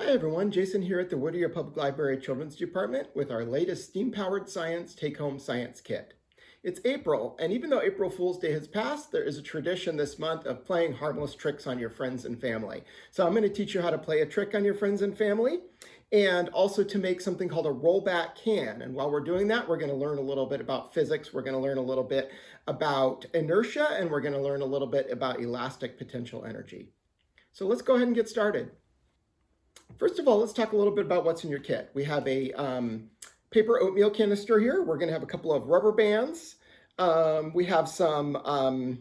Hi everyone, Jason here at the Whittwood Public Library Children's Department with our latest steam-powered science take-home science kit. It's April, and even though April Fool's Day has passed, there is a tradition this month of playing harmless tricks on your friends and family. So I'm going to teach you how to play a trick on your friends and family, and also to make something called a rollback can. And while we're doing that, we're going to learn a little bit about physics, we're going to learn a little bit about inertia, and we're going to learn a little bit about elastic potential energy. So let's go ahead and get started. First of all, let's talk a little bit about what's in your kit. We have a paper oatmeal canister here. We're going to have a couple of rubber bands. We have some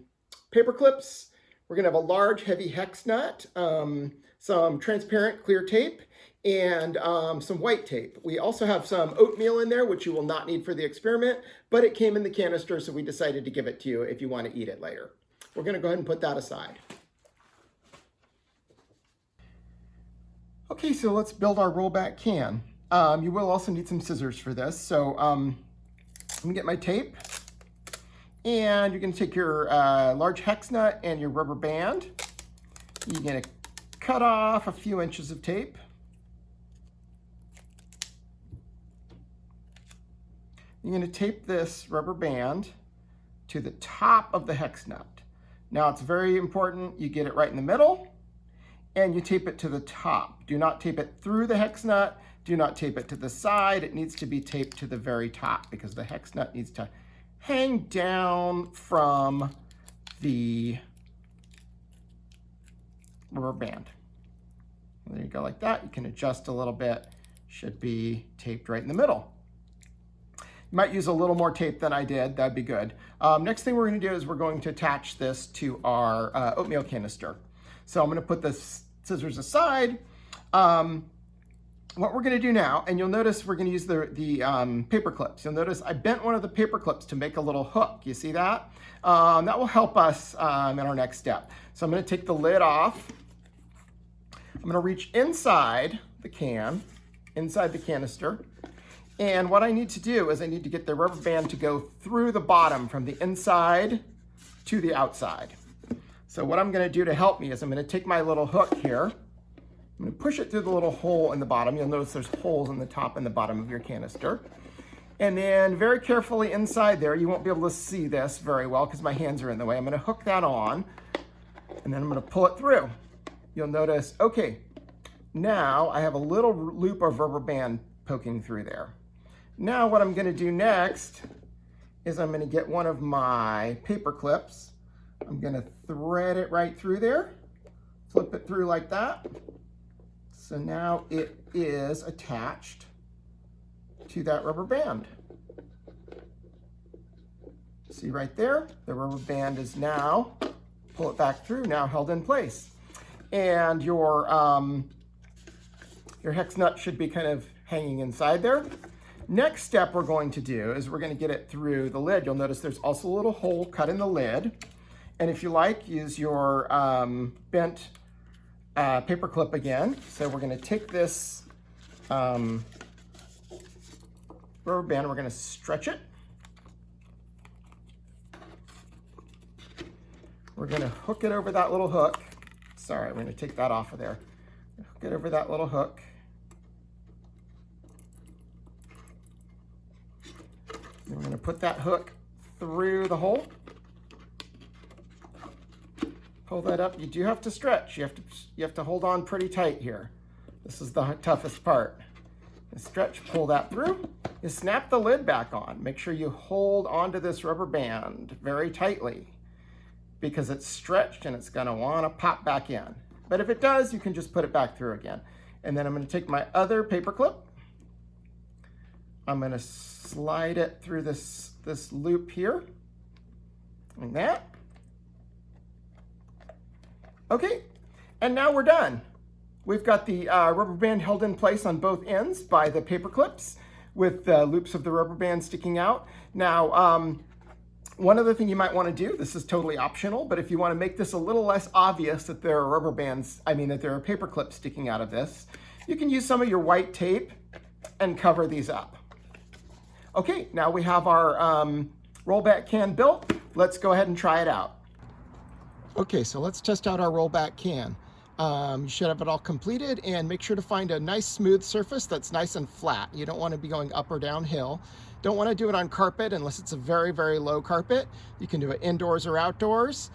paper clips. We're going to have a large, heavy hex nut, some transparent clear tape, and some white tape. We also have some oatmeal in there, which you will not need for the experiment, but it came in the canister, so we decided to give it to you if you want to eat it later. We're going to go ahead and put that aside. Okay, so let's build our rollback can. You will also need some scissors for this. So I'm gonna get my tape, and you're gonna take your large hex nut and your rubber band. You're gonna cut off a few inches of tape. You're gonna tape this rubber band to the top of the hex nut. Now it's very important you get it right in the middle, and you tape it to the top. Do not tape it through the hex nut. Do not tape it to the side. It needs to be taped to the very top because the hex nut needs to hang down from the rubber band. There you go, like that. You can adjust a little bit. Should be taped right in the middle. You might use a little more tape than I did. That'd be good. Next thing we're going to do is we're going to attach this to our oatmeal canister. So I'm going to put the scissors aside. What we're going to do now, and you'll notice we're going to use the paper clips. You'll notice I bent one of the paper clips to make a little hook. You see that? That will help us in our next step. So I'm going to take the lid off. I'm going to reach inside the can, inside the canister. And what I need to do is I need to get the rubber band to go through the bottom from the inside to the outside. So what I'm going to do to help me is I'm going to take my little hook here. I'm going to push it through the little hole in the bottom. You'll notice there's holes in the top and the bottom of your canister. And then very carefully inside there, you won't be able to see this very well because my hands are in the way. I'm going to hook that on, and then I'm going to pull it through. You'll notice, okay, now I have a little loop of rubber band poking through there. Now what I'm going to do next is I'm going to get one of my paper clips. I'm going to thread it right through there, flip it through like that. So now it is attached to that rubber band. See right there, the rubber band is now, pull it back through, now held in place. And your hex nut should be kind of hanging inside there. Next step we're going to do is we're going to get it through the lid. You'll notice there's also a little hole cut in the lid. And if you like, use your bent paper clip again. So we're going to take this rubber band, we're going to stretch it. We're going to hook it over that little hook. Sorry, we're going to take that off of there. Hook it over that little hook. And we're going to put that hook through the hole. Pull that up. You do have to stretch. You have to hold on pretty tight here. This is the toughest part. You stretch, pull that through. You snap the lid back on. Make sure you hold onto this rubber band very tightly because it's stretched and it's gonna wanna pop back in. But if it does, you can just put it back through again. And then I'm gonna take my other paper clip. I'm gonna slide it through this loop here, like that. Okay, and now we're done. We've got the rubber band held in place on both ends by the paper clips with the loops of the rubber band sticking out. Now, one other thing you might want to do, this is totally optional, but if you want to make this a little less obvious that there are that there are paper clips sticking out of this, you can use some of your white tape and cover these up. Okay, now we have our rollback can built. Let's go ahead and try it out. Okay, so let's test out our rollback can. You should have it all completed, and make sure to find a nice smooth surface that's nice and flat. You don't want to be going up or downhill. Don't want to do it on carpet unless it's a very, very low carpet. You can do it indoors or outdoors.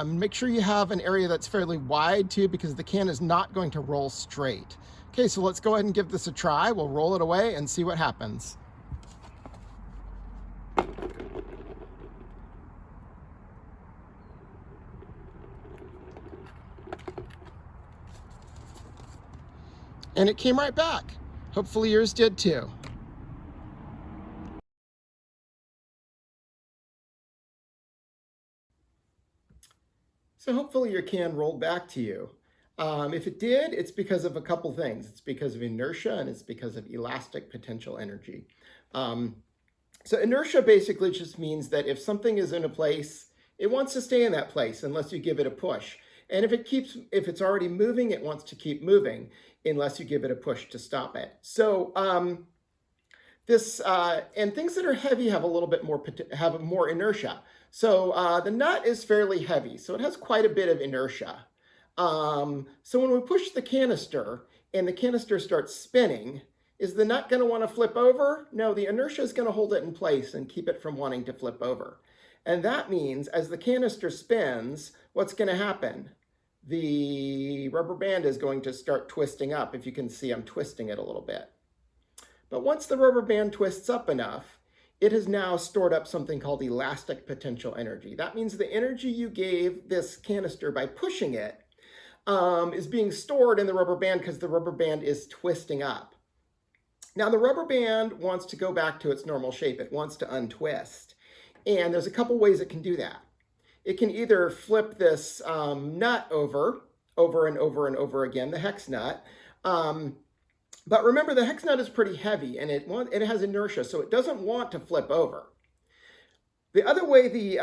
Make sure you have an area that's fairly wide too, because the can is not going to roll straight. Okay, so let's go ahead and give this a try. We'll roll it away and see what happens. And it came right back. Hopefully yours did too. So hopefully your can rolled back to you. If it did, it's because of a couple things. It's because of inertia, and it's because of elastic potential energy. So inertia basically just means that if something is in a place, it wants to stay in that place unless you give it a push. And if it's already moving, it wants to keep moving unless you give it a push to stop it. So and things that are heavy have a little bit more, have more inertia. So the nut is fairly heavy, so it has quite a bit of inertia. So when we push the canister and the canister starts spinning, is the nut going to want to flip over? No, the inertia is going to hold it in place and keep it from wanting to flip over. And that means as the canister spins, what's going to happen? The rubber band is going to start twisting up. If you can see, I'm twisting it a little bit. But once the rubber band twists up enough, it has now stored up something called elastic potential energy. That means the energy you gave this canister by pushing it is being stored in the rubber band because the rubber band is twisting up. Now the rubber band wants to go back to its normal shape. It wants to untwist. And there's a couple ways it can do that. It can either flip this nut over and over and over again, the hex nut. But remember, the hex nut is pretty heavy and it has inertia, so it doesn't want to flip over. The other way the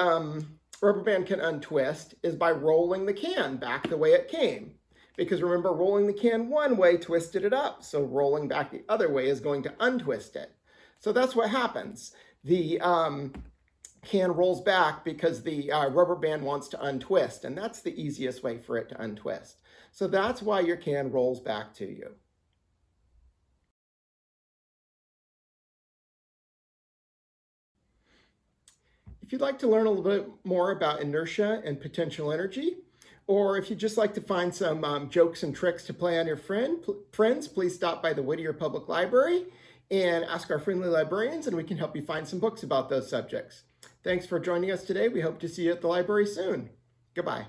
rubber band can untwist is by rolling the can back the way it came. Because remember, rolling the can one way twisted it up, so rolling back the other way is going to untwist it. So that's what happens. The can rolls back because the rubber band wants to untwist, and that's the easiest way for it to untwist. So that's why your can rolls back to you. If you'd like to learn a little bit more about inertia and potential energy, or if you'd just like to find some jokes and tricks to play on your friends, please stop by the Whittier Public Library and ask our friendly librarians, and we can help you find some books about those subjects. Thanks for joining us today. We hope to see you at the library soon. Goodbye.